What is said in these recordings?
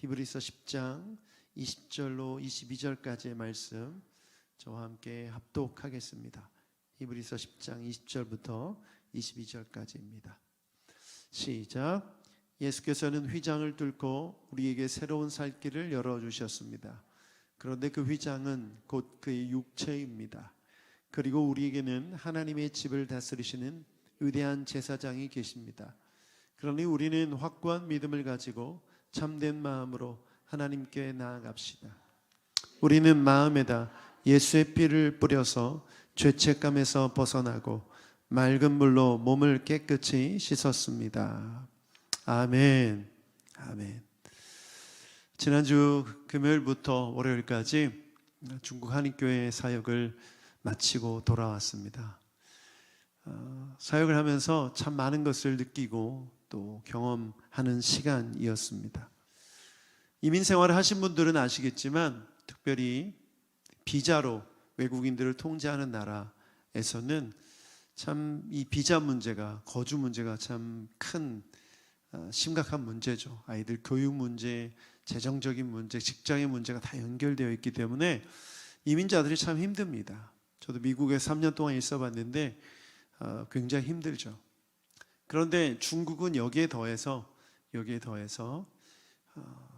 히브리서 10장 20절로 22절까지의 말씀 저와 함께 합독하겠습니다. 히브리서 10장 20절부터 22절까지입니다. 시작. 예수께서는 휘장을 뚫고 우리에게 새로운 살 길을 열어주셨습니다. 그런데 그 휘장은 곧 그의 육체입니다. 그리고 우리에게는 하나님의 집을 다스리시는 위대한 제사장이 계십니다. 그러니 우리는 확고한 믿음을 가지고 참된 마음으로 하나님께 나아갑시다. 우리는 마음에다 예수의 피를 뿌려서 죄책감에서 벗어나고 맑은 물로 몸을 깨끗이 씻었습니다. 아멘. 아멘. 지난주 금요일부터 월요일까지 중국 한인교회 사역을 마치고 돌아왔습니다. 사역을 하면서 참 많은 것을 느끼고 또 경험하는 시간이었습니다. 이민 생활을 하신 분들은 아시겠지만 특별히 비자로 외국인들을 통제하는 나라에서는 참 이 비자 문제가, 거주 문제가 참 큰 심각한 문제죠. 아이들 교육 문제, 재정적인 문제, 직장의 문제가 다 연결되어 있기 때문에 이민자들이 참 힘듭니다. 저도 미국에 3년 동안 있어 봤는데 굉장히 힘들죠. 그런데 중국은 여기에 더해서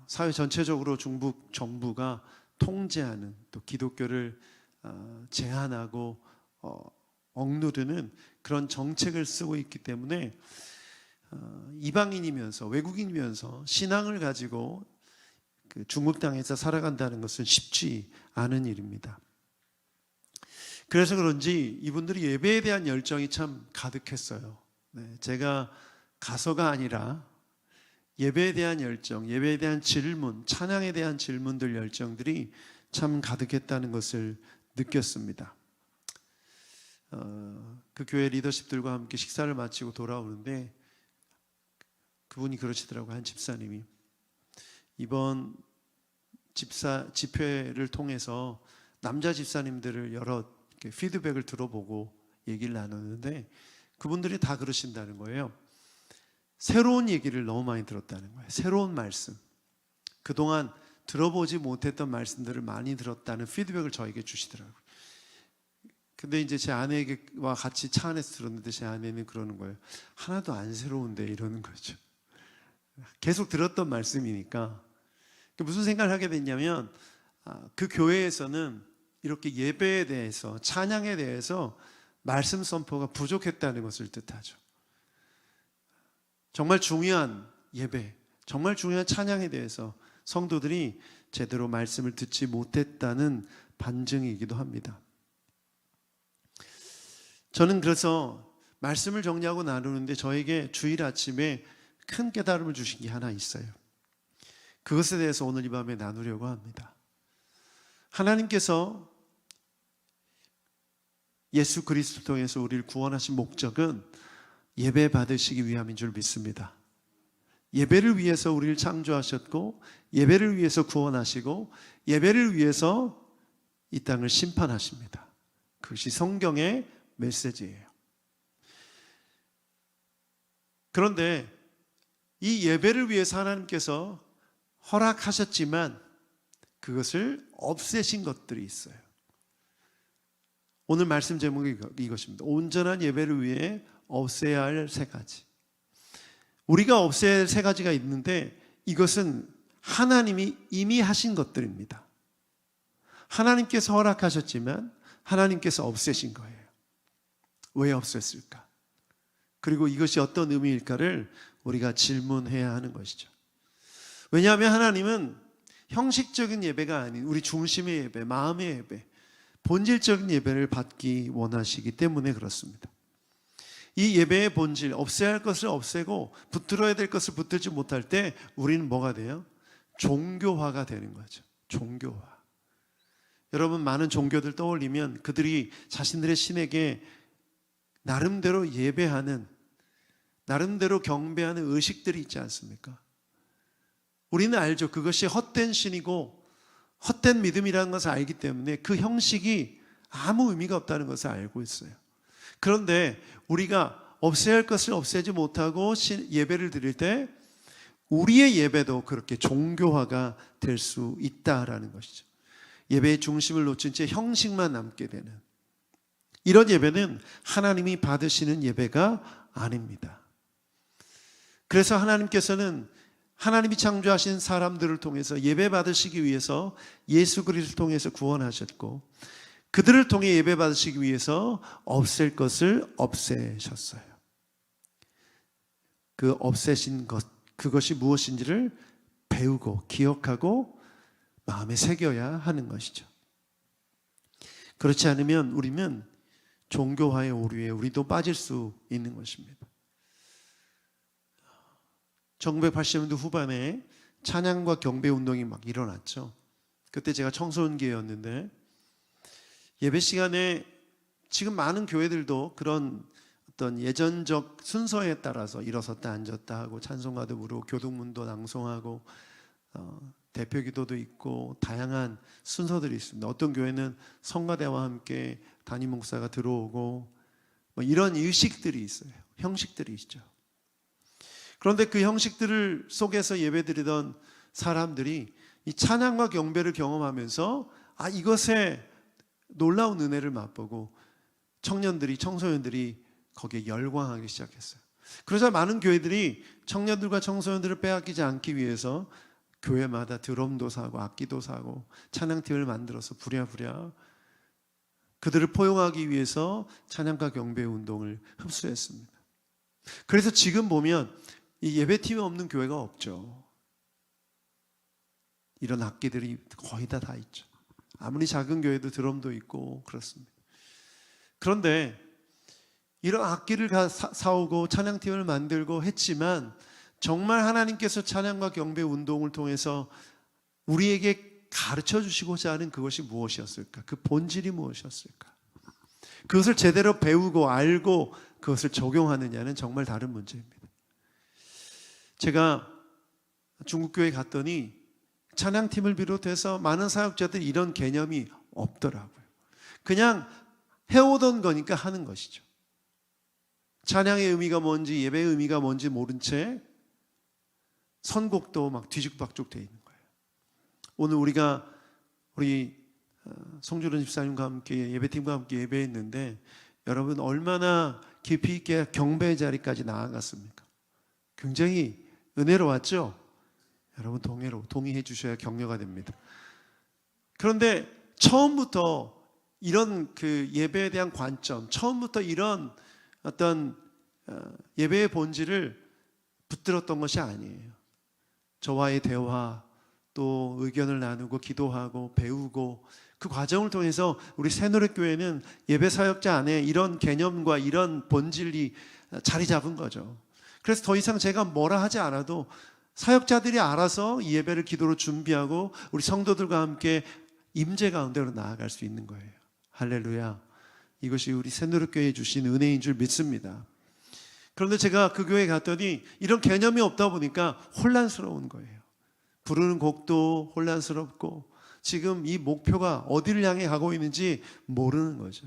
사회 전체적으로 중국 정부가 통제하는, 또 기독교를 제한하고 억누르는 그런 정책을 쓰고 있기 때문에 이방인이면서 외국인이면서 신앙을 가지고 그 중국 땅에서 살아간다는 것은 쉽지 않은 일입니다. 그래서 그런지 이분들이 예배에 대한 열정이 참 가득했어요. 제가 가서가 아니라 예배에 대한 열정, 예배에 대한 질문, 찬양에 대한 질문들 열정들이 참 가득했다는 것을 느꼈습니다. 그 교회 리더십들과 함께 식사를 마치고 돌아오는데 그분이 그러시더라고요. 한 집사님이 이번 집회를 통해서 남자 집사님들을 여러 피드백을 들어보고 얘기를 나누는데 그분들이 다 그러신다는 거예요. 새로운 얘기를 너무 많이 들었다는 거예요. 새로운 말씀, 그동안 들어보지 못했던 말씀들을 많이 들었다는 피드백을 저에게 주시더라고요. 근데 이제 제 아내와 같이 차 안에서 들었는데 제 아내는 그러는 거예요. 하나도 안 새로운데, 이러는 거죠. 계속 들었던 말씀이니까. 무슨 생각을 하게 됐냐면 그 교회에서는 이렇게 예배에 대해서, 찬양에 대해서 말씀 선포가 부족했다는 것을 뜻하죠. 정말 중요한 예배, 정말 중요한 찬양에 대해서 성도들이 제대로 말씀을 듣지 못했다는 반증이기도 합니다. 저는 그래서 말씀을 정리하고 나누는데 저에게 주일 아침에 큰 깨달음을 주신 게 하나 있어요. 그것에 대해서 오늘 이 밤에 나누려고 합니다. 하나님께서 예수 그리스도를 통해서 우리를 구원하신 목적은 예배 받으시기 위함인 줄 믿습니다. 예배를 위해서 우리를 창조하셨고, 예배를 위해서 구원하시고, 예배를 위해서 이 땅을 심판하십니다. 그것이 성경의 메시지예요. 그런데 이 예배를 위해서 하나님께서 허락하셨지만 그것을 없애신 것들이 있어요. 오늘 말씀 제목이 이것입니다. 온전한 예배를 위해 없애야 할 세 가지. 우리가 없애야 할 세 가지가 있는데 이것은 하나님이 이미 하신 것들입니다. 하나님께서 허락하셨지만 하나님께서 없애신 거예요. 왜 없앴을까? 그리고 이것이 어떤 의미일까를 우리가 질문해야 하는 것이죠. 왜냐하면 하나님은 형식적인 예배가 아닌 우리 중심의 예배, 마음의 예배, 본질적인 예배를 받기 원하시기 때문에 그렇습니다. 이 예배의 본질, 없애야 할 것을 없애고 붙들어야 될 것을 붙들지 못할 때 우리는 뭐가 돼요? 종교화가 되는 거죠. 종교화. 여러분, 많은 종교들 떠올리면 그들이 자신들의 신에게 나름대로 예배하는, 나름대로 경배하는 의식들이 있지 않습니까? 우리는 알죠. 그것이 헛된 신이고 헛된 믿음이라는 것을 알기 때문에 그 형식이 아무 의미가 없다는 것을 알고 있어요. 그런데 우리가 없애야 할 것을 없애지 못하고 예배를 드릴 때 우리의 예배도 그렇게 종교화가 될 수 있다라는 것이죠. 예배의 중심을 놓친 채 형식만 남게 되는 이런 예배는 하나님이 받으시는 예배가 아닙니다. 그래서 하나님께서는 하나님이 창조하신 사람들을 통해서 예배 받으시기 위해서 예수 그리스도를 통해서 구원하셨고, 그들을 통해 예배 받으시기 위해서 없앨 것을 없애셨어요. 그 없애신 것, 그것이 무엇인지를 배우고 기억하고 마음에 새겨야 하는 것이죠. 그렇지 않으면 우리는 종교화의 오류에 우리도 빠질 수 있는 것입니다. 1980년대 후반에 찬양과 경배 운동이 막 일어났죠. 그때 제가 청소년기였는데, 예배 시간에 지금 많은 교회들도 그런 어떤 예전적 순서에 따라서 일어섰다 앉았다 하고 찬송가도 부르고 교동문도 낭송하고 대표기도도 있고 다양한 순서들이 있습니다. 어떤 교회는 성가대와 함께 담임 목사가 들어오고 뭐 이런 의식들이 있어요. 형식들이 있죠. 그런데 그 형식들을 속에서 예배드리던 사람들이 이 찬양과 경배를 경험하면서 이것에 놀라운 은혜를 맛보고 청소년들이 거기에 열광하기 시작했어요. 그러자 많은 교회들이 청년들과 청소년들을 빼앗기지 않기 위해서 교회마다 드럼도 사고 악기도 사고 찬양팀을 만들어서 부랴부랴 그들을 포용하기 위해서 찬양과 경배 운동을 흡수했습니다. 그래서 지금 보면 이 예배팀이 없는 교회가 없죠. 이런 악기들이 거의 다 있죠. 아무리 작은 교회도 드럼도 있고 그렇습니다. 그런데 이런 악기를 사오고 찬양팀을 만들고 했지만 정말 하나님께서 찬양과 경배 운동을 통해서 우리에게 가르쳐 주시고자 하는 그것이 무엇이었을까? 그 본질이 무엇이었을까? 그것을 제대로 배우고 알고 그것을 적용하느냐는 정말 다른 문제입니다. 제가 중국교회 갔더니 찬양팀을 비롯해서 많은 사역자들이 이런 개념이 없더라고요. 그냥 해오던 거니까 하는 것이죠. 찬양의 의미가 뭔지 예배의 의미가 뭔지 모른 채 선곡도 막 뒤죽박죽 돼 있는 거예요. 오늘 우리 송주론 집사님과 함께 예배팀과 함께 예배했는데 여러분 얼마나 깊이 있게 경배의 자리까지 나아갔습니까? 굉장히 은혜로웠죠? 여러분 동의해 주셔야 격려가 됩니다. 그런데 처음부터 이런 그 예배에 대한 관점, 처음부터 이런 어떤 예배의 본질을 붙들었던 것이 아니에요. 저와의 대화, 또 의견을 나누고 기도하고 배우고 그 과정을 통해서 우리 새노래교회는 예배 사역자 안에 이런 개념과 이런 본질이 자리 잡은 거죠. 그래서 더 이상 제가 뭐라 하지 않아도 사역자들이 알아서 이 예배를 기도로 준비하고 우리 성도들과 함께 임재 가운데로 나아갈 수 있는 거예요. 할렐루야. 이것이 우리 새노래교회에 주신 은혜인 줄 믿습니다. 그런데 제가 그 교회에 갔더니 이런 개념이 없다 보니까 혼란스러운 거예요. 부르는 곡도 혼란스럽고 지금 이 목표가 어디를 향해 가고 있는지 모르는 거죠.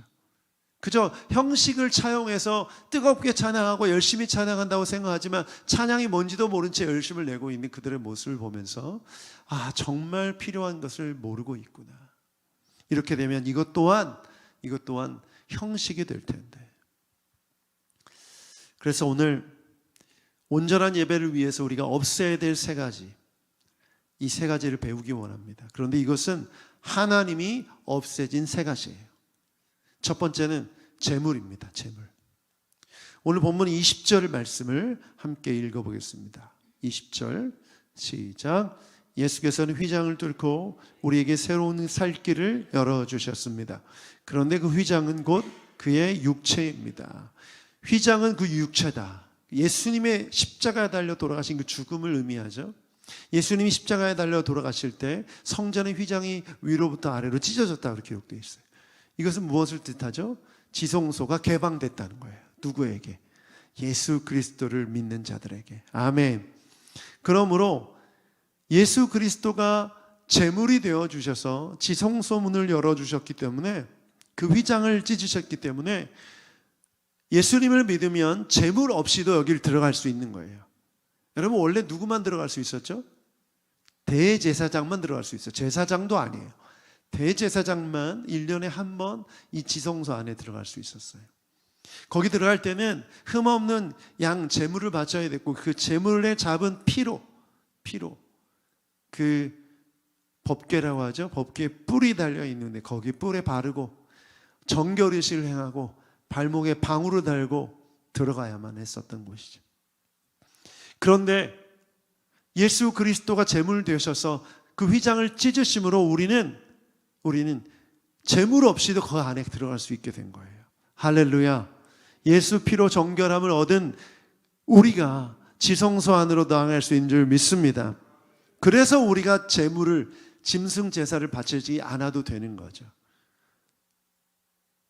그저 형식을 차용해서 뜨겁게 찬양하고 열심히 찬양한다고 생각하지만 찬양이 뭔지도 모른 채 열심을 내고 있는 그들의 모습을 보면서 정말 필요한 것을 모르고 있구나. 이렇게 되면 이것 또한 형식이 될 텐데. 그래서 오늘 온전한 예배를 위해서 우리가 없애야 될 세 가지, 이 세 가지를 배우기 원합니다. 그런데 이것은 하나님이 없애진 세 가지예요. 첫 번째는 재물입니다. 재물. 오늘 본문 20절 말씀을 함께 읽어보겠습니다. 20절 시작. 예수께서는 휘장을 뚫고 우리에게 새로운 살 길을 열어주셨습니다. 그런데 그 휘장은 곧 그의 육체입니다. 휘장은 그 육체다. 예수님의 십자가에 달려 돌아가신 그 죽음을 의미하죠. 예수님이 십자가에 달려 돌아가실 때 성전의 휘장이 위로부터 아래로 찢어졌다고 기록되어 있어요. 이것은 무엇을 뜻하죠? 지성소가 개방됐다는 거예요. 누구에게? 예수 그리스도를 믿는 자들에게. 아멘. 그러므로 예수 그리스도가 제물이 되어 주셔서 지성소 문을 열어주셨기 때문에 그 휘장을 찢으셨기 때문에 예수님을 믿으면 제물 없이도 여기를 들어갈 수 있는 거예요. 여러분 원래 누구만 들어갈 수 있었죠? 대제사장만 들어갈 수 있어요. 제사장도 아니에요. 대제사장만 1년에 한 번 이 지성소 안에 들어갈 수 있었어요. 거기 들어갈 때는 흠없는 양 제물을 바쳐야 됐고, 그 제물에 잡은 피로 그 법궤라고 하죠. 법궤에 뿔이 달려 있는데 거기 뿔에 바르고 정결의식을 행하고 발목에 방울을 달고 들어가야만 했었던 곳이죠. 그런데 예수 그리스도가 제물 되셔서 그 휘장을 찢으심으로 우리는 제물 없이도 그 안에 들어갈 수 있게 된 거예요. 할렐루야. 예수 피로 정결함을 얻은 우리가 지성소 안으로 나아갈 수 있는 줄 믿습니다. 그래서 우리가 제물을, 짐승 제사를 바치지 않아도 되는 거죠.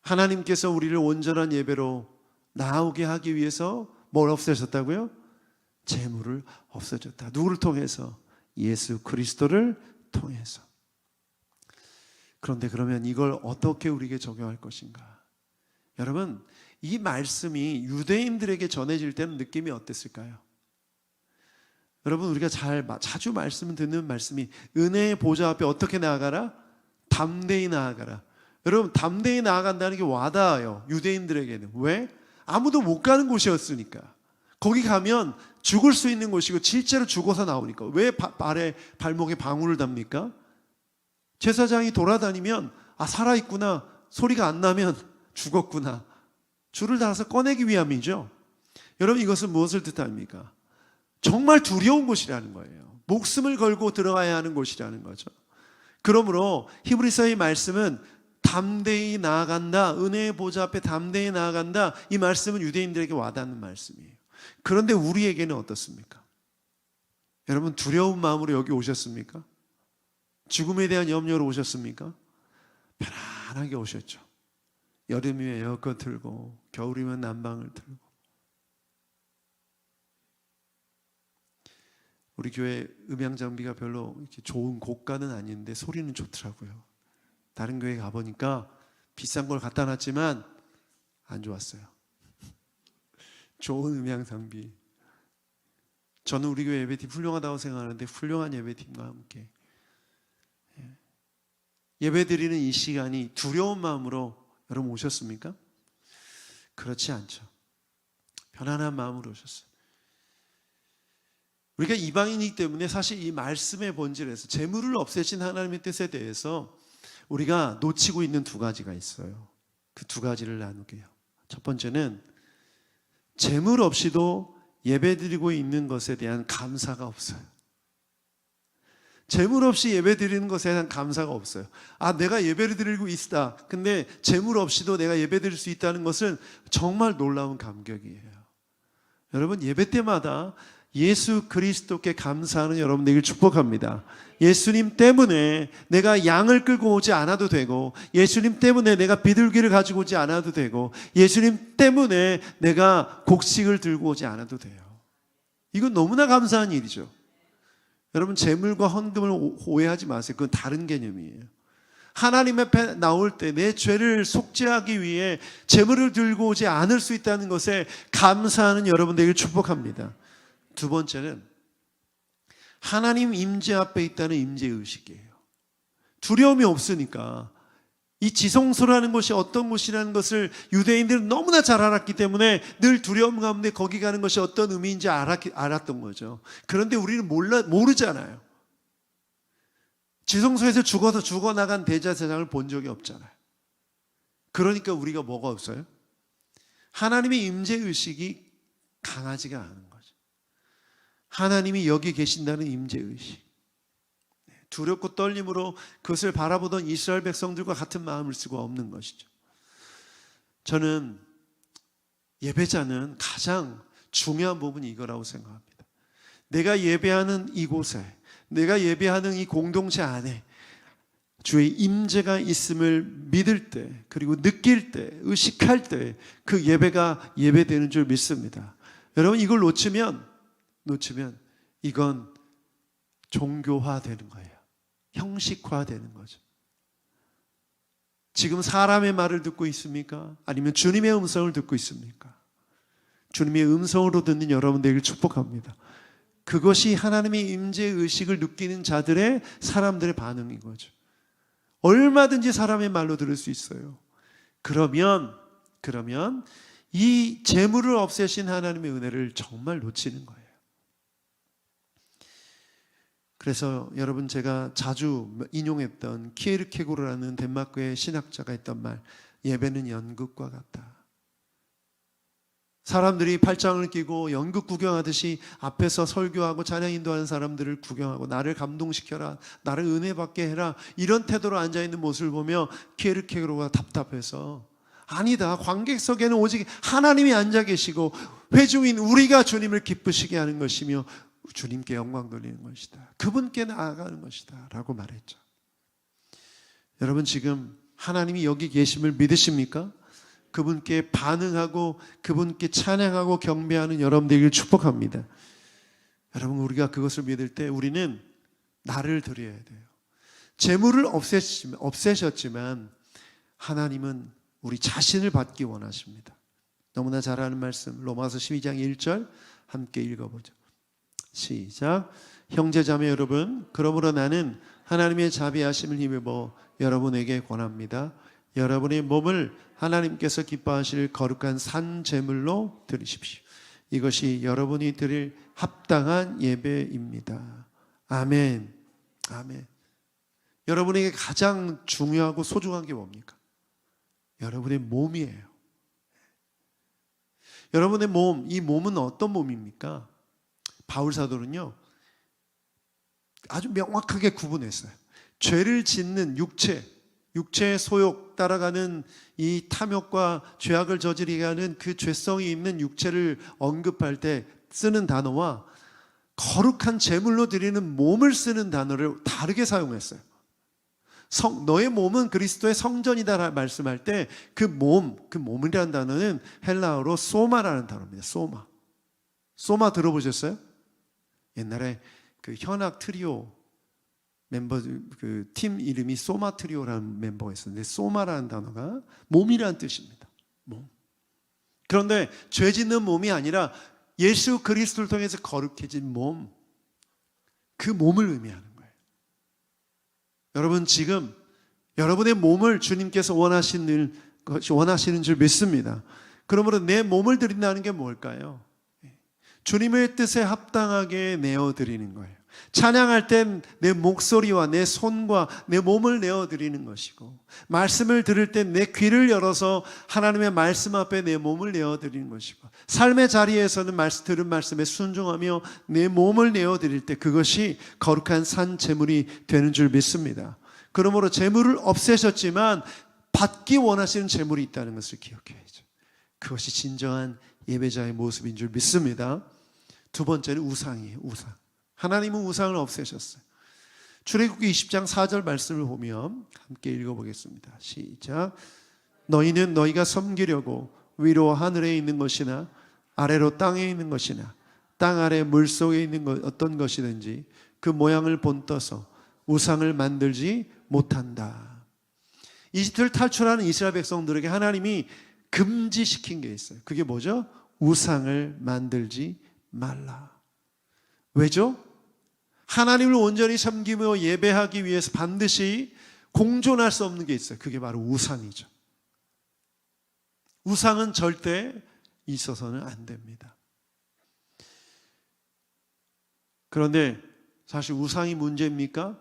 하나님께서 우리를 온전한 예배로 나오게 하기 위해서 뭘 없애셨다고요? 제물을 없애줬다. 누구를 통해서? 예수 그리스도를 통해서. 그런데 그러면 이걸 어떻게 우리에게 적용할 것인가? 여러분, 이 말씀이 유대인들에게 전해질 때는 느낌이 어땠을까요? 여러분, 우리가 자주 말씀 듣는 말씀이 은혜의 보좌 앞에 어떻게 나아가라? 담대히 나아가라. 여러분, 담대히 나아간다는 게 와닿아요, 유대인들에게는. 왜? 아무도 못 가는 곳이었으니까. 거기 가면 죽을 수 있는 곳이고 실제로 죽어서 나오니까. 왜 발목에 방울을 답니까? 제사장이 돌아다니면 살아있구나, 소리가 안 나면 죽었구나, 줄을 달아서 꺼내기 위함이죠. 여러분, 이것은 무엇을 뜻합니까? 정말 두려운 곳이라는 거예요. 목숨을 걸고 들어가야 하는 곳이라는 거죠. 그러므로 히브리서의 말씀은 담대히 나아간다, 은혜의 보좌 앞에 담대히 나아간다, 이 말씀은 유대인들에게 와닿는 말씀이에요. 그런데 우리에게는 어떻습니까? 여러분, 두려운 마음으로 여기 오셨습니까? 죽음에 대한 염려로 오셨습니까? 편안하게 오셨죠. 여름이면 에어컨 틀고 겨울이면 난방을 틀고. 우리 교회 음향 장비가 별로 이렇게 좋은 고가는 아닌데 소리는 좋더라고요. 다른 교회 가보니까 비싼 걸 갖다 놨지만 안 좋았어요. 좋은 음향 장비. 저는 우리 교회 예배팀 훌륭하다고 생각하는데 훌륭한 예배팀과 함께 예배드리는 이 시간이 두려운 마음으로 여러분 오셨습니까? 그렇지 않죠. 편안한 마음으로 오셨어요. 우리가 이방인이기 때문에 사실 이 말씀의 본질에서 재물을 없애신 하나님의 뜻에 대해서 우리가 놓치고 있는 두 가지가 있어요. 그 두 가지를 나누게요. 첫 번째는 재물 없이도 예배드리고 있는 것에 대한 감사가 없어요. 재물 없이 예배드리는 것에 대한 감사가 없어요. 내가 예배를 드리고 있다. 근데 재물 없이도 내가 예배드릴 수 있다는 것은 정말 놀라운 감격이에요. 여러분, 예배 때마다 예수 그리스도께 감사하는 여러분 되길 축복합니다. 예수님 때문에 내가 양을 끌고 오지 않아도 되고, 예수님 때문에 내가 비둘기를 가지고 오지 않아도 되고, 예수님 때문에 내가 곡식을 들고 오지 않아도 돼요. 이건 너무나 감사한 일이죠. 여러분, 재물과 헌금을 오해하지 마세요. 그건 다른 개념이에요. 하나님 앞에 나올 때 내 죄를 속죄하기 위해 재물을 들고 오지 않을 수 있다는 것에 감사하는 여러분 되길 축복합니다. 두 번째는 하나님 임재 앞에 있다는 임재의식이에요. 두려움이 없으니까. 이 지성소라는 곳이 어떤 곳이라는 것을 유대인들은 너무나 잘 알았기 때문에 늘 두려움 가운데 거기 가는 것이 어떤 의미인지 알았던 거죠. 그런데 우리는 모르잖아요. 지성소에서 죽어나간 대제사장을 본 적이 없잖아요. 그러니까 우리가 뭐가 없어요? 하나님의 임재의식이 강하지가 않은 거죠. 하나님이 여기 계신다는 임재의식. 두렵고 떨림으로 그것을 바라보던 이스라엘 백성들과 같은 마음을 쓰고 없는 것이죠. 저는 예배자는 가장 중요한 부분이 이거라고 생각합니다. 내가 예배하는 이곳에, 내가 예배하는 이 공동체 안에 주의 임재가 있음을 믿을 때, 그리고 느낄 때, 의식할 때 그 예배가 예배되는 줄 믿습니다. 여러분, 이걸 놓치면 이건 종교화되는 거예요. 형식화되는 거죠. 지금 사람의 말을 듣고 있습니까? 아니면 주님의 음성을 듣고 있습니까? 주님의 음성으로 듣는 여러분 되길 축복합니다. 그것이 하나님의 임재의 의식을 느끼는 자들의 사람들의 반응인 거죠. 얼마든지 사람의 말로 들을 수 있어요. 그러면 이 재물을 없애신 하나님의 은혜를 정말 놓치는 거예요. 그래서 여러분, 제가 자주 인용했던 키에르케고르라는 덴마크의 신학자가 했던 말, 예배는 연극과 같다. 사람들이 팔짱을 끼고 연극 구경하듯이 앞에서 설교하고 찬양 인도하는 사람들을 구경하고 나를 감동시켜라, 나를 은혜 받게 해라, 이런 태도로 앉아있는 모습을 보며 키에르케고르가 답답해서, 아니다, 관객석에는 오직 하나님이 앉아 계시고 회중인 우리가 주님을 기쁘시게 하는 것이며 주님께 영광 돌리는 것이다, 그분께 나아가는 것이다 라고 말했죠. 여러분, 지금 하나님이 여기 계심을 믿으십니까? 그분께 반응하고 그분께 찬양하고 경배하는 여러분들을 축복합니다. 여러분, 우리가 그것을 믿을 때 우리는 나를 드려야 돼요. 재물을 없애셨지만 하나님은 우리 자신을 받기 원하십니다. 너무나 잘 아는 말씀, 로마서 12장 1절 함께 읽어보죠. 시작. 형제자매 여러분, 그러므로 나는 하나님의 자비하심을 힘입어 여러분에게 권합니다. 여러분의 몸을 하나님께서 기뻐하실 거룩한 산 제물로 드리십시오. 이것이 여러분이 드릴 합당한 예배입니다. 아멘. 아멘. 여러분에게 가장 중요하고 소중한 게 뭡니까? 여러분의 몸이에요. 여러분의 몸, 이 몸은 어떤 몸입니까? 바울 사도는요, 아주 명확하게 구분했어요. 죄를 짓는 육체의 소욕 따라가는 이 탐욕과 죄악을 저지르게 하는 그 죄성이 있는 육체를 언급할 때 쓰는 단어와 거룩한 제물로 드리는 몸을 쓰는 단어를 다르게 사용했어요. 너의 몸은 그리스도의 성전이다 말씀할 때 그 몸이라는 단어는 헬라어로 소마라는 단어입니다. 소마 들어보셨어요? 옛날에 그 현악 트리오 멤버 그 팀 이름이 소마 트리오라는 멤버가 있었는데, 소마라는 단어가 몸이라는 뜻입니다. 몸. 그런데 죄 짓는 몸이 아니라 예수 그리스도를 통해서 거룩해진 몸, 그 몸을 의미하는 거예요. 여러분, 지금 여러분의 몸을 주님께서 원하시는 줄 믿습니다. 그러므로 내 몸을 드린다는 게 뭘까요? 주님의 뜻에 합당하게 내어드리는 거예요. 찬양할 땐 내 목소리와 내 손과 내 몸을 내어드리는 것이고, 말씀을 들을 땐 내 귀를 열어서 하나님의 말씀 앞에 내 몸을 내어드리는 것이고, 삶의 자리에서는 들은 말씀에 순종하며 내 몸을 내어드릴 때 그것이 거룩한 산 제물이 되는 줄 믿습니다. 그러므로 제물을 없애셨지만 받기 원하시는 제물이 있다는 것을 기억해야죠. 그것이 진정한 예배자의 모습인 줄 믿습니다. 두 번째는 우상이에요. 우상. 하나님은 우상을 없애셨어요. 출애굽기 20장 4절 말씀을 보면 함께 읽어보겠습니다. 시작. 너희는 너희가 섬기려고 위로 하늘에 있는 것이나 아래로 땅에 있는 것이나 땅 아래 물속에 있는 어떤 것이든지 그 모양을 본떠서 우상을 만들지 못한다. 이집트를 탈출하는 이스라엘 백성들에게 하나님이 금지시킨 게 있어요. 그게 뭐죠? 우상을 만들지 말라. 왜죠? 하나님을 온전히 섬기며 예배하기 위해서 반드시 공존할 수 없는 게 있어요. 그게 바로 우상이죠. 우상은 절대 있어서는 안 됩니다. 그런데 사실 우상이 문제입니까?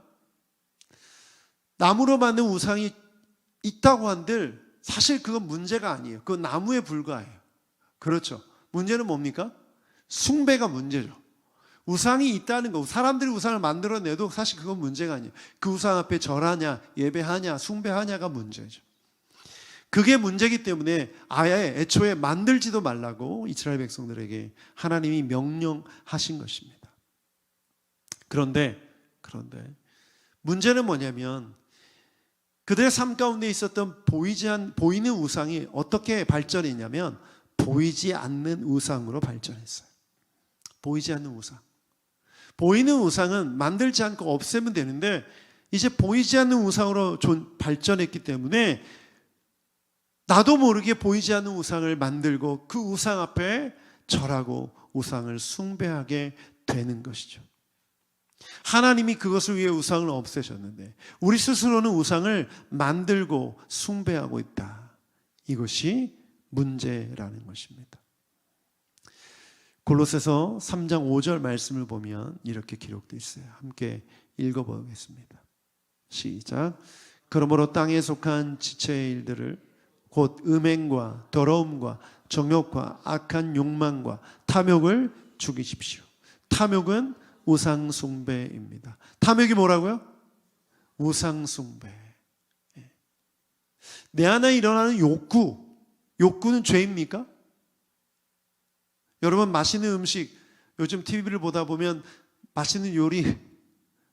나무로 만든 우상이 있다고 한들 사실 그건 문제가 아니에요. 그건 나무에 불과해요. 그렇죠. 문제는 뭡니까? 숭배가 문제죠. 우상이 있다는 거, 사람들이 우상을 만들어내도 사실 그건 문제가 아니에요. 그 우상 앞에 절하냐, 예배하냐, 숭배하냐가 문제죠. 그게 문제이기 때문에 아예 애초에 만들지도 말라고 이스라엘 백성들에게 하나님이 명령하신 것입니다. 그런데 문제는 뭐냐면 그들의 삶 가운데 있었던 보이는 우상이 어떻게 발전했냐면 보이지 않는 우상으로 발전했어요. 보이지 않는 우상. 보이는 우상은 만들지 않고 없애면 되는데 이제 보이지 않는 우상으로 발전했기 때문에 나도 모르게 보이지 않는 우상을 만들고 그 우상 앞에 절하고 우상을 숭배하게 되는 것이죠. 하나님이 그것을 위해 우상을 없애셨는데 우리 스스로는 우상을 만들고 숭배하고 있다. 이것이 문제라는 것입니다. 골로새서 3장 5절 말씀을 보면 이렇게 기록되어 있어요. 함께 읽어보겠습니다. 시작. 그러므로 땅에 속한 지체의 일들을 곧 음행과 더러움과 정욕과 악한 욕망과 탐욕을 죽이십시오. 탐욕은 우상 숭배입니다. 탐욕이 뭐라고요? 우상 숭배. 내 안에 일어나는 욕구는 죄입니까? 여러분, 맛있는 음식, 요즘 TV를 보다 보면 맛있는 요리,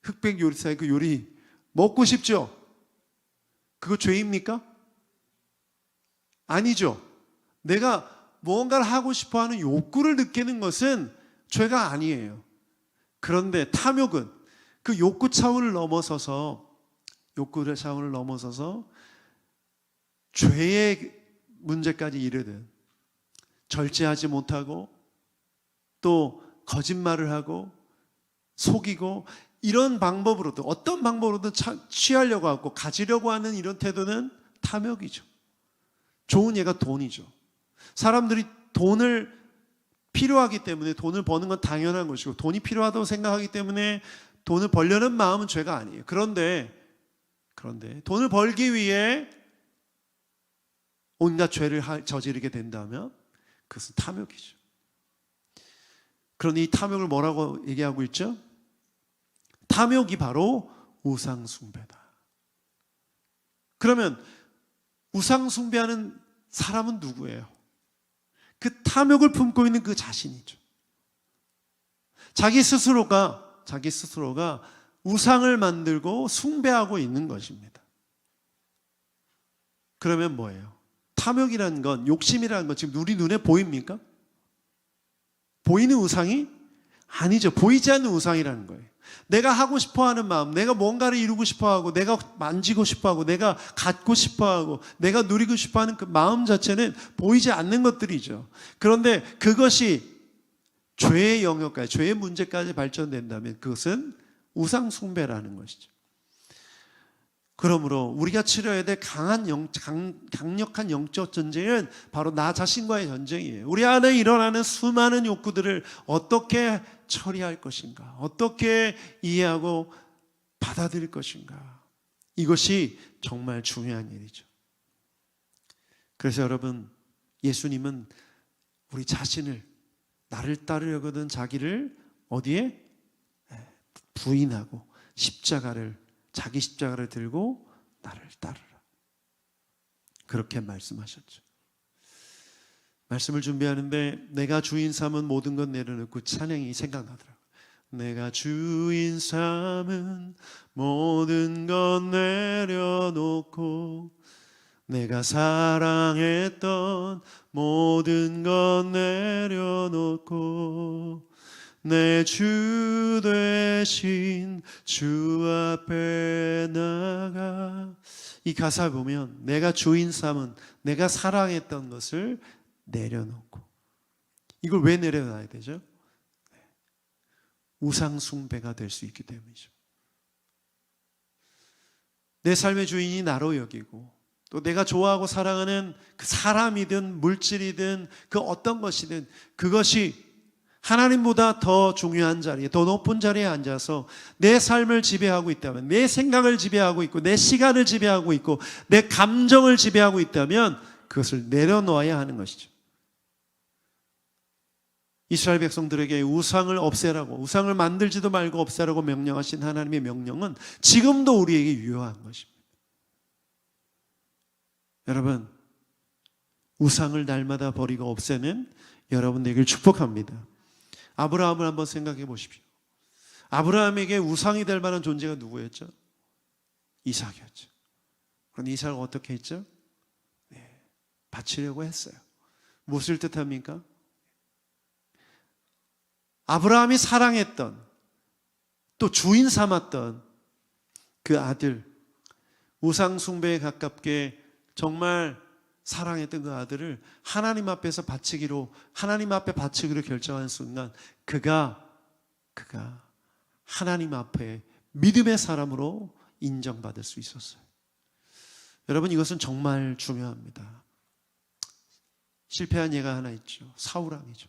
흑백 요리사의 그 요리 먹고 싶죠? 그거 죄입니까? 아니죠. 내가 무언가를 하고 싶어하는 욕구를 느끼는 것은 죄가 아니에요. 그런데 탐욕은 그 욕구 차원을 넘어서서 죄의 문제까지 이르는, 절제하지 못하고 또 거짓말을 하고 속이고 이런 방법으로도, 어떤 방법으로든 취하려고 하고 가지려고 하는 이런 태도는 탐욕이죠. 좋은 예가 돈이죠. 사람들이 돈을 필요하기 때문에, 돈을 버는 건 당연한 것이고 돈이 필요하다고 생각하기 때문에 돈을 벌려는 마음은 죄가 아니에요. 그런데 돈을 벌기 위해 온갖 죄를 저지르게 된다면 그것은 탐욕이죠. 그러니 이 탐욕을 뭐라고 얘기하고 있죠? 탐욕이 바로 우상숭배다. 그러면 우상숭배하는 사람은 누구예요? 그 탐욕을 품고 있는 그 자신이죠. 자기 스스로가 우상을 만들고 숭배하고 있는 것입니다. 그러면 뭐예요? 탐욕이라는 건, 욕심이라는 건 지금 우리 눈에 보입니까? 보이는 우상이 아니죠. 보이지 않는 우상이라는 거예요. 내가 하고 싶어하는 마음, 내가 뭔가를 이루고 싶어하고, 내가 만지고 싶어하고, 내가 갖고 싶어하고, 내가 누리고 싶어하는 그 마음 자체는 보이지 않는 것들이죠. 그런데 그것이 죄의 영역까지, 죄의 문제까지 발전된다면 그것은 우상 숭배라는 것이죠. 그러므로 우리가 치러야 될 강력한 영적 전쟁은 바로 나 자신과의 전쟁이에요. 우리 안에 일어나는 수많은 욕구들을 어떻게 처리할 것인가, 어떻게 이해하고 받아들일 것인가, 이것이 정말 중요한 일이죠. 그래서 여러분, 예수님은 우리 자신을, 나를 따르려거든 자기를 어디에? 부인하고 자기 십자가를 들고 나를 따르라, 그렇게 말씀하셨죠. 말씀을 준비하는데 내가 주인 삼은 모든 것 내려놓고 찬양이 생각나더라고요. 내가 주인 삼은 모든 것 내려놓고 내가 사랑했던 모든 것 내려놓고 내 주 되신 주 앞에 나가. 이 가사를 보면 내가 주인 삼은, 내가 사랑했던 것을 내려놓고, 이걸 왜 내려놔야 되죠? 우상 숭배가 될 수 있기 때문이죠. 내 삶의 주인이 나로 여기고, 또 내가 좋아하고 사랑하는 그 사람이든 물질이든 그 어떤 것이든 그것이 하나님보다 더 중요한 자리에, 더 높은 자리에 앉아서 내 삶을 지배하고 있다면, 내 생각을 지배하고 있고, 내 시간을 지배하고 있고, 내 감정을 지배하고 있다면 그것을 내려놓아야 하는 것이죠. 이스라엘 백성들에게 우상을 없애라고, 우상을 만들지도 말고 없애라고 명령하신 하나님의 명령은 지금도 우리에게 유효한 것입니다. 여러분, 우상을 날마다 버리고 없애는 여러분 되길 축복합니다. 아브라함을 한번 생각해 보십시오. 아브라함에게 우상이 될 만한 존재가 누구였죠? 이삭이었죠. 그런데 이삭을 어떻게 했죠? 바치려고 했어요. 무엇을 뜻합니까? 아브라함이 사랑했던, 또 주인 삼았던 그 아들, 우상 숭배에 가깝게 정말 사랑했던 그 아들을 하나님 앞에 바치기로 결정한 순간 그가 그가 하나님 앞에 믿음의 사람으로 인정받을 수 있었어요. 여러분, 이것은 정말 중요합니다. 실패한 예가 하나 있죠. 사울왕이죠.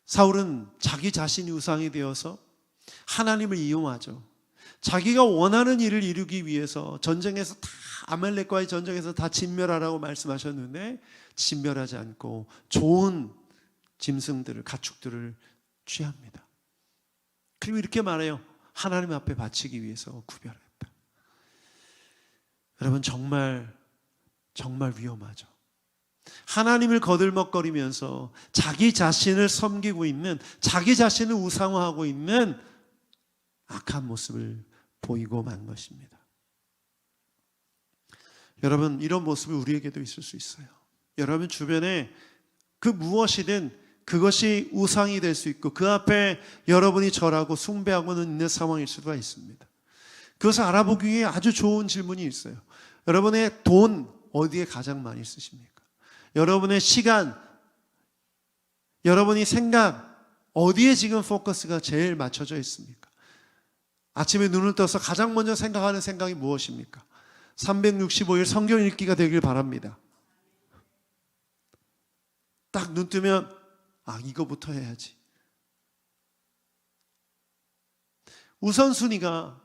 사울은 자기 자신이 우상이 되어서 하나님을 이용하죠. 자기가 원하는 일을 이루기 위해서 전쟁에서 다 아말렉과의 전쟁에서 다 진멸하라고 말씀하셨는데 진멸하지 않고 좋은 짐승들을, 가축들을 취합니다. 그리고 이렇게 말해요. 하나님 앞에 바치기 위해서 구별했다. 여러분, 정말 위험하죠. 하나님을 거들먹거리면서 자기 자신을 섬기고 있는, 자기 자신을 우상화하고 있는 악한 모습을 보이고 만 것입니다. 여러분, 이런 모습이 우리에게도 있을 수 있어요. 여러분 주변에 그 무엇이든 그것이 우상이 될 수 있고 그 앞에 여러분이 절하고 숭배하고는 있는 상황일 수가 있습니다. 그것을 알아보기에 아주 좋은 질문이 있어요. 여러분의 돈 어디에 가장 많이 쓰십니까? 여러분의 시간, 여러분이 생각 어디에 지금 포커스가 제일 맞춰져 있습니까? 아침에 눈을 떠서 가장 먼저 생각하는 생각이 무엇입니까? 365일 성경 읽기가 되길 바랍니다. 딱 눈 뜨면 이거부터 해야지. 우선순위가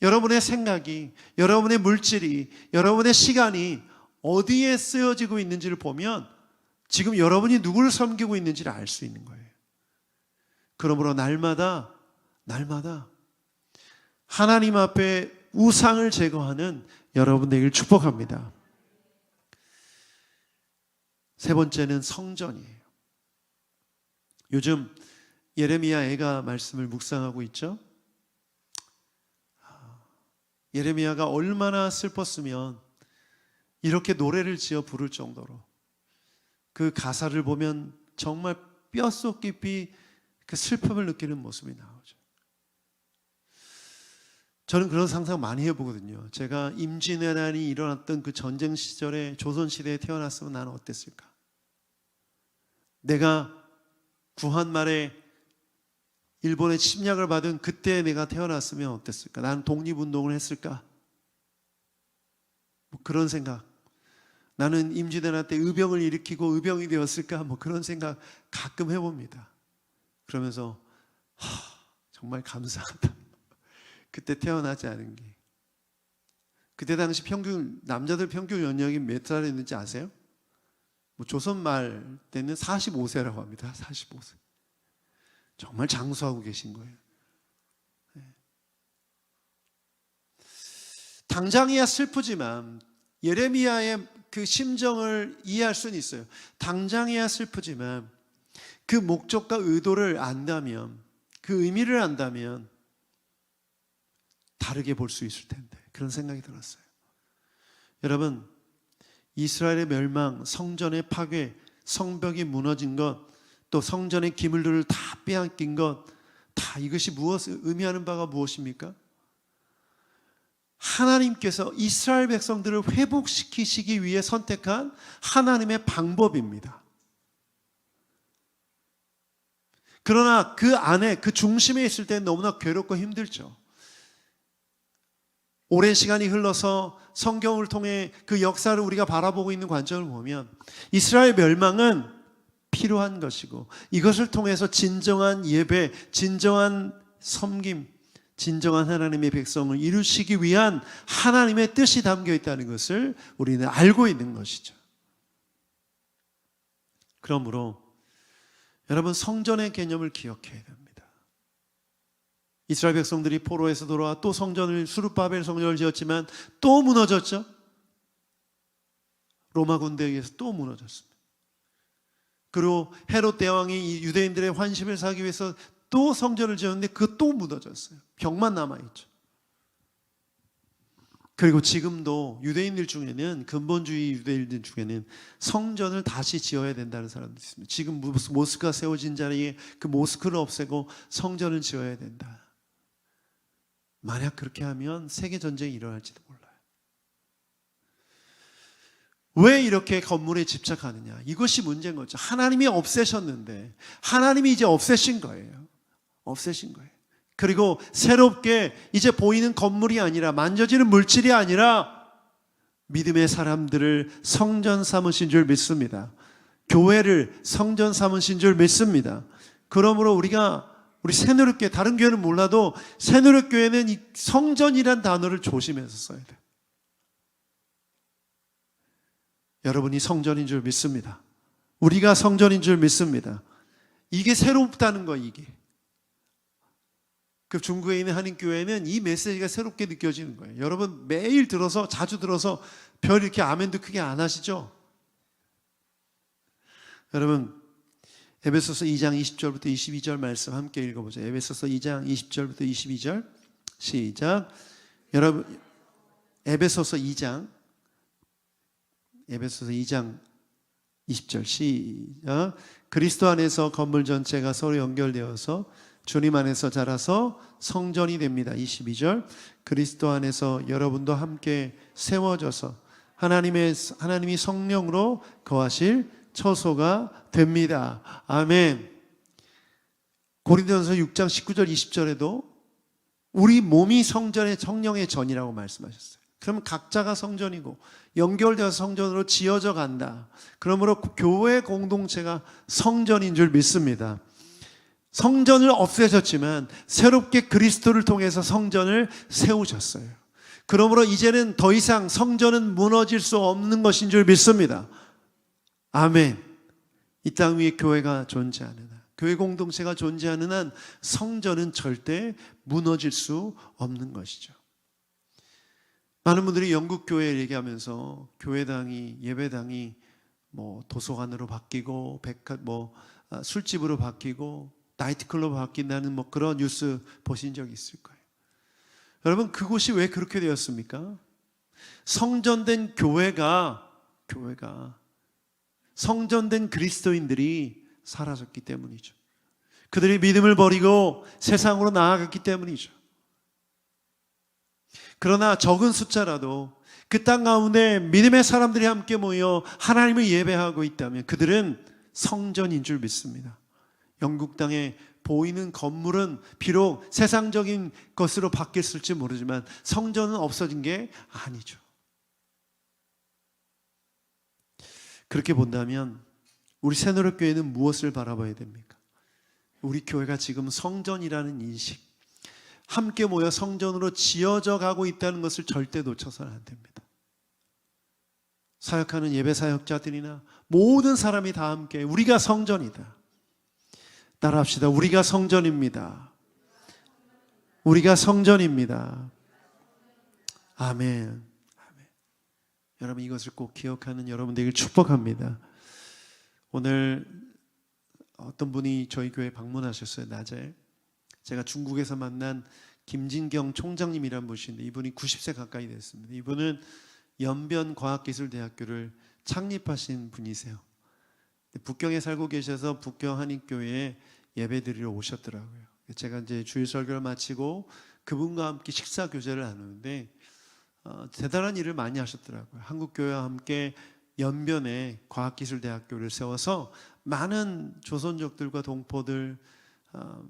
여러분의 생각이, 여러분의 물질이, 여러분의 시간이 어디에 쓰여지고 있는지를 보면 지금 여러분이 누구를 섬기고 있는지를 알 수 있는 거예요. 그러므로 날마다 하나님 앞에 우상을 제거하는 여러분 되길 축복합니다. 세 번째는 성전이에요. 요즘 예레미야 애가 말씀을 묵상하고 있죠. 예레미야가 얼마나 슬펐으면 이렇게 노래를 지어 부를 정도로 그 가사를 보면 정말 뼛속 깊이 그 슬픔을 느끼는 모습이 나오죠. 저는 그런 상상 많이 해보거든요. 제가 임진왜란이 일어났던 그 전쟁 시절에 조선시대에 태어났으면 나는 어땠을까? 내가 구한 말에 일본의 침략을 받은 그때 내가 태어났으면 어땠을까? 나는 독립운동을 했을까? 그런 생각. 나는 임진왜란 때 의병을 일으키고 의병이 되었을까? 그런 생각 가끔 해봅니다. 그러면서 정말 감사하다. 그때 태어나지 않은 게. 그때 당시 남자들 평균 연령이 몇 살이었는지 아세요? 조선 말 때는 45세라고 합니다. 45세. 정말 장수하고 계신 거예요. 당장이야 슬프지만 예레미야의 그 심정을 이해할 수는 있어요. 당장이야 슬프지만 그 목적과 의도를 안다면, 그 의미를 안다면 다르게 볼 수 있을 텐데, 그런 생각이 들었어요. 여러분, 이스라엘의 멸망, 성전의 파괴, 성벽이 무너진 것, 또 성전의 기물들을 다 빼앗긴 것, 다 이것이 의미하는 바가 무엇입니까? 하나님께서 이스라엘 백성들을 회복시키시기 위해 선택한 하나님의 방법입니다. 그러나 그 안에, 그 중심에 있을 때는 너무나 괴롭고 힘들죠. 오랜 시간이 흘러서 성경을 통해 그 역사를 우리가 바라보고 있는 관점을 보면 이스라엘 멸망은 필요한 것이고 이것을 통해서 진정한 예배, 진정한 섬김, 진정한 하나님의 백성을 이루시기 위한 하나님의 뜻이 담겨 있다는 것을 우리는 알고 있는 것이죠. 그러므로 여러분, 성전의 개념을 기억해야 됩니다. 이스라엘 백성들이 포로에서 돌아와 또 성전을, 수룹바벨 성전을 지었지만 또 무너졌죠. 로마 군대에 의해서 또 무너졌습니다. 그리고 헤롯 대왕이 유대인들의 환심을 사기 위해서 또 성전을 지었는데 그거 또 무너졌어요. 벽만 남아있죠. 그리고 지금도 유대인들 중에는, 근본주의 유대인들 중에는 성전을 다시 지어야 된다는 사람도 있습니다. 지금 모스크가 세워진 자리에 그 모스크를 없애고 성전을 지어야 된다. 만약 그렇게 하면 세계전쟁이 일어날지도 몰라요. 왜 이렇게 건물에 집착하느냐? 이것이 문제인 거죠. 하나님이 없애셨는데 하나님이 이제 없애신 거예요. 없애신 거예요. 그리고 새롭게 이제 보이는 건물이 아니라, 만져지는 물질이 아니라 믿음의 사람들을 성전 삼으신 줄 믿습니다. 교회를 성전 삼으신 줄 믿습니다. 그러므로 우리 새누리교회, 다른 교회는 몰라도 새누리교회는 이 성전이란 단어를 조심해서 써야 돼요. 여러분이 성전인 줄 믿습니다. 우리가 성전인 줄 믿습니다. 이게 새롭다는 거, 이게. 그 중국에 있는 한인교회는 이 메시지가 새롭게 느껴지는 거예요. 여러분 매일 들어서, 자주 들어서 별 이렇게 아멘도 크게 안 하시죠? 여러분 에베소서 2장 20절부터 22절 말씀 함께 읽어보죠. 에베소서 2장 20절부터 22절 시작. 여러분 에베소서 2장 20절 시작. 그리스도 안에서 건물 전체가 서로 연결되어서 주님 안에서 자라서 성전이 됩니다. 22절. 그리스도 안에서 여러분도 함께 세워져서 하나님이 성령으로 거하실 처소가 됩니다. 아멘. 고린도전서 6장 19절 20절에도 우리 몸이 성령의 전이라고 말씀하셨어요. 그러면 각자가 성전이고 연결되어서 성전으로 지어져 간다. 그러므로 교회 공동체가 성전인 줄 믿습니다. 성전을 없애셨지만 새롭게 그리스도를 통해서 성전을 세우셨어요. 그러므로 이제는 더 이상 성전은 무너질 수 없는 것인 줄 믿습니다. 아멘. 이 땅 위에 교회가 존재하는 한, 교회 공동체가 존재하는 한 성전은 절대 무너질 수 없는 것이죠. 많은 분들이 영국 교회를 얘기하면서 교회당이, 예배당이 도서관으로 바뀌고 술집으로 바뀌고 나이트클럽으로 바뀐다는 그런 뉴스 보신 적 있을 거예요. 여러분 그곳이 왜 그렇게 되었습니까? 성전된 교회가 성전된 그리스도인들이 사라졌기 때문이죠. 그들이 믿음을 버리고 세상으로 나아갔기 때문이죠. 그러나 적은 숫자라도 그 땅 가운데 믿음의 사람들이 함께 모여 하나님을 예배하고 있다면 그들은 성전인 줄 믿습니다. 영국 땅에 보이는 건물은 비록 세상적인 것으로 바뀌었을지 모르지만 성전은 없어진 게 아니죠. 그렇게 본다면 우리 새누리교회는 무엇을 바라봐야 됩니까? 우리 교회가 지금 성전이라는 인식, 함께 모여 성전으로 지어져 가고 있다는 것을 절대 놓쳐서는 안 됩니다. 사역하는 예배 사역자들이나 모든 사람이 다 함께 우리가 성전이다. 따라합시다. 우리가 성전입니다. 우리가 성전입니다. 아멘. 여러분 이것을 꼭 기억하는 여러분 되길 축복합니다. 오늘 어떤 분이 저희 교회 방문하셨어요. 낮에. 제가 중국에서 만난 김진경 총장님이라는 분이신데 이분이 90세 가까이 됐습니다. 이분은 연변과학기술대학교를 창립하신 분이세요. 북경에 살고 계셔서 북경 한인교회에 예배드리러 오셨더라고요. 제가 이제 주일 설교를 마치고 그분과 함께 식사 교제를 나누는데 대단한 일을 많이 하셨더라고요. 한국교회와 함께 연변에 과학기술대학교를 세워서 많은 조선족들과 동포들,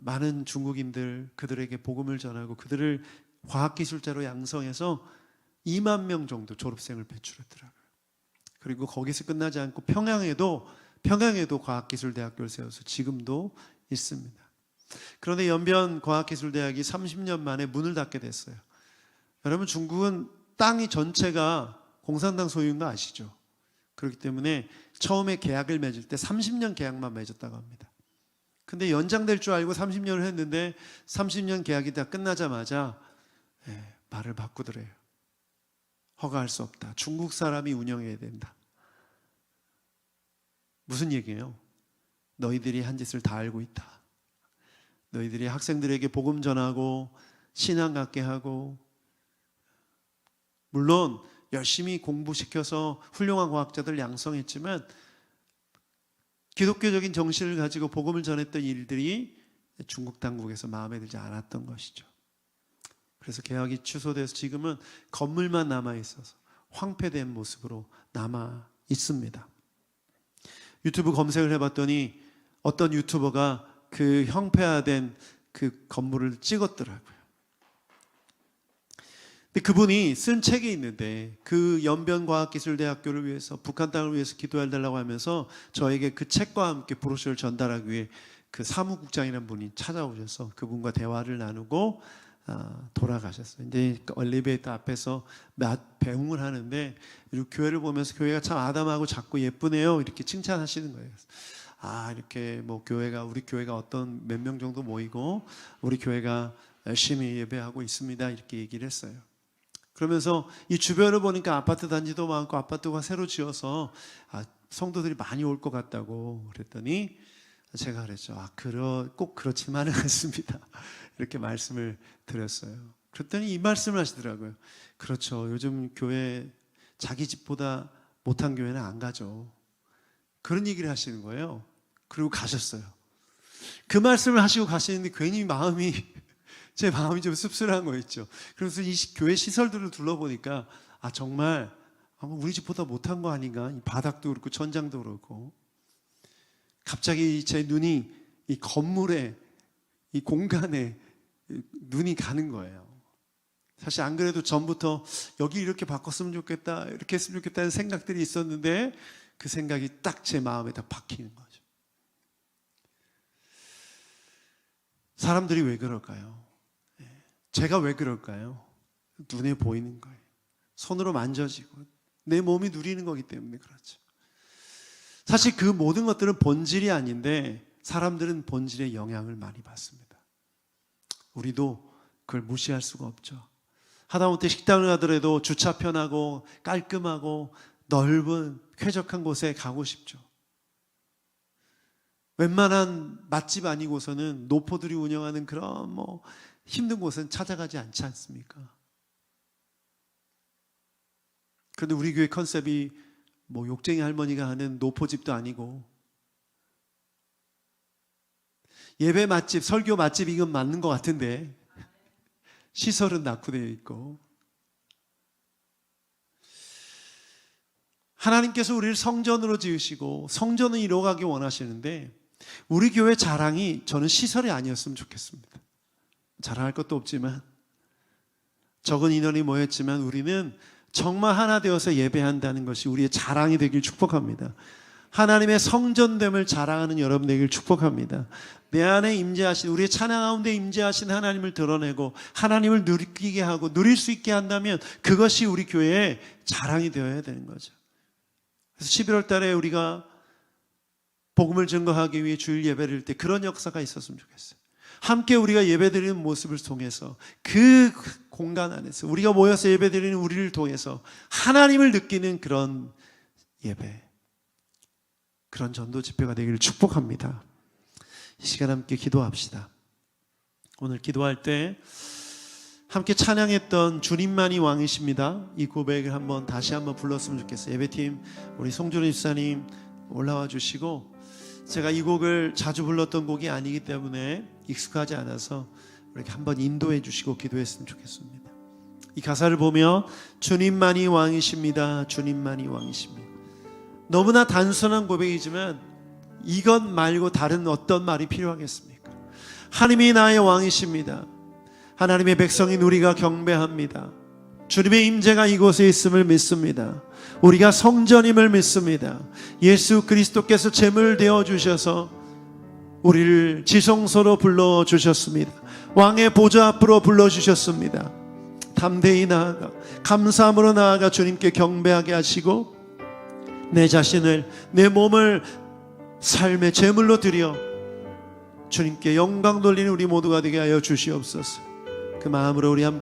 많은 중국인들 그들에게 복음을 전하고 그들을 과학기술자로 양성해서 2만 명 정도 졸업생을 배출했더라고요. 그리고 거기서 끝나지 않고 평양에도 과학기술대학교를 세워서 지금도 있습니다. 그런데 연변과학기술대학이 30년 만에 문을 닫게 됐어요. 여러분 중국은 땅이 전체가 공산당 소유인 거 아시죠? 그렇기 때문에 처음에 계약을 맺을 때 30년 계약만 맺었다고 합니다. 근데 연장될 줄 알고 30년을 했는데 30년 계약이 다 끝나자마자 말을 바꾸더래요. 허가할 수 없다. 중국 사람이 운영해야 된다. 무슨 얘기예요? 너희들이 한 짓을 다 알고 있다. 너희들이 학생들에게 복음 전하고 신앙 갖게 하고 물론 열심히 공부시켜서 훌륭한 과학자들 양성했지만 기독교적인 정신을 가지고 복음을 전했던 일들이 중국 당국에서 마음에 들지 않았던 것이죠. 그래서 계약이 취소돼서 지금은 건물만 남아 있어서 황폐된 모습으로 남아 있습니다. 유튜브 검색을 해봤더니 어떤 유튜버가 그 형폐화된 그 건물을 찍었더라고요. 근데 그분이 쓴 책이 있는데 그 연변과학기술대학교를 위해서 북한 땅을 위해서 기도해달라고 하면서 저에게 그 책과 함께 브로셔를 전달하기 위해 그 사무국장이라는 분이 찾아오셔서 그분과 대화를 나누고 돌아가셨어요. 이제 엘리베이터 앞에서 배웅을 하는데 교회를 보면서 교회가 참 아담하고 작고 예쁘네요 이렇게 칭찬하시는 거예요. 이렇게 뭐 우리 교회가 어떤 몇 명 정도 모이고 우리 교회가 열심히 예배하고 있습니다 이렇게 얘기를 했어요. 그러면서 이 주변을 보니까 아파트 단지도 많고 아파트가 새로 지어서 성도들이 많이 올 것 같다고 그랬더니 제가 그랬죠. 꼭 그렇지만은 않습니다. 이렇게 말씀을 드렸어요. 그랬더니 이 말씀을 하시더라고요. 그렇죠. 요즘 교회 자기 집보다 못한 교회는 안 가죠. 그런 얘기를 하시는 거예요. 그리고 가셨어요. 그 말씀을 하시고 가시는데 괜히 제 마음이 좀 씁쓸한 거 있죠. 그래서 이 교회 시설들을 둘러보니까 정말 우리 집보다 못한 거 아닌가? 이 바닥도 그렇고 천장도 그렇고. 갑자기 제 눈이 이 건물에 이 공간에 눈이 가는 거예요. 사실 안 그래도 전부터 여기 이렇게 바꿨으면 좋겠다 이렇게 했으면 좋겠다는 생각들이 있었는데 그 생각이 딱 제 마음에 딱 박히는 거죠. 사람들이 왜 그럴까요? 제가 왜 그럴까요? 눈에 보이는 거예요. 손으로 만져지고 내 몸이 누리는 거기 때문에 그렇죠. 사실 그 모든 것들은 본질이 아닌데 사람들은 본질의 영향을 많이 받습니다. 우리도 그걸 무시할 수가 없죠. 하다못해 식당을 가더라도 주차 편하고 깔끔하고 넓은 쾌적한 곳에 가고 싶죠. 웬만한 맛집 아니고서는 노포들이 운영하는 그런 힘든 곳은 찾아가지 않지 않습니까? 그런데 우리 교회 컨셉이 욕쟁이 할머니가 하는 노포집도 아니고 예배 맛집, 설교 맛집 이건 맞는 것 같은데 시설은 낙후되어 있고 하나님께서 우리를 성전으로 지으시고 성전을 이루어가기 원하시는데 우리 교회 자랑이 저는 시설이 아니었으면 좋겠습니다. 자랑할 것도 없지만 적은 인원이 모였지만 우리는 정말 하나 되어서 예배한다는 것이 우리의 자랑이 되길 축복합니다. 하나님의 성전됨을 자랑하는 여러분 되길 축복합니다. 내 안에 임재하신 우리의 찬양 가운데 임재하신 하나님을 드러내고 하나님을 느끼게 하고 누릴 수 있게 한다면 그것이 우리 교회의 자랑이 되어야 되는 거죠. 그래서 11월 달에 우리가 복음을 증거하기 위해 주일 예배를 드릴 때 그런 역사가 있었으면 좋겠어요. 함께 우리가 예배드리는 모습을 통해서 그 공간 안에서 우리가 모여서 예배드리는 우리를 통해서 하나님을 느끼는 그런 예배, 그런 전도 집회가 되기를 축복합니다. 이 시간 함께 기도합시다. 오늘 기도할 때 함께 찬양했던 주님만이 왕이십니다. 이 고백을 다시 한번 불렀으면 좋겠어요. 예배팀 우리 송준희 집사님 올라와 주시고, 제가 이 곡을 자주 불렀던 곡이 아니기 때문에 익숙하지 않아서 이렇게 한번 인도해 주시고 기도했으면 좋겠습니다. 이 가사를 보며 주님만이 왕이십니다. 주님만이 왕이십니다. 너무나 단순한 고백이지만 이것 말고 다른 어떤 말이 필요하겠습니까? 하나님이 나의 왕이십니다. 하나님의 백성인 우리가 경배합니다. 주님의 임재가 이곳에 있음을 믿습니다. 우리가 성전임을 믿습니다. 예수 그리스도께서 제물 되어 주셔서 우리를 지성소로 불러주셨습니다. 왕의 보좌 앞으로 불러주셨습니다. 담대히 나아가 감사함으로 나아가 주님께 경배하게 하시고 내 자신을, 내 몸을 삶의 제물로 드려 주님께 영광 돌리는 우리 모두가 되게 하여 주시옵소서. 그 마음으로 우리 함께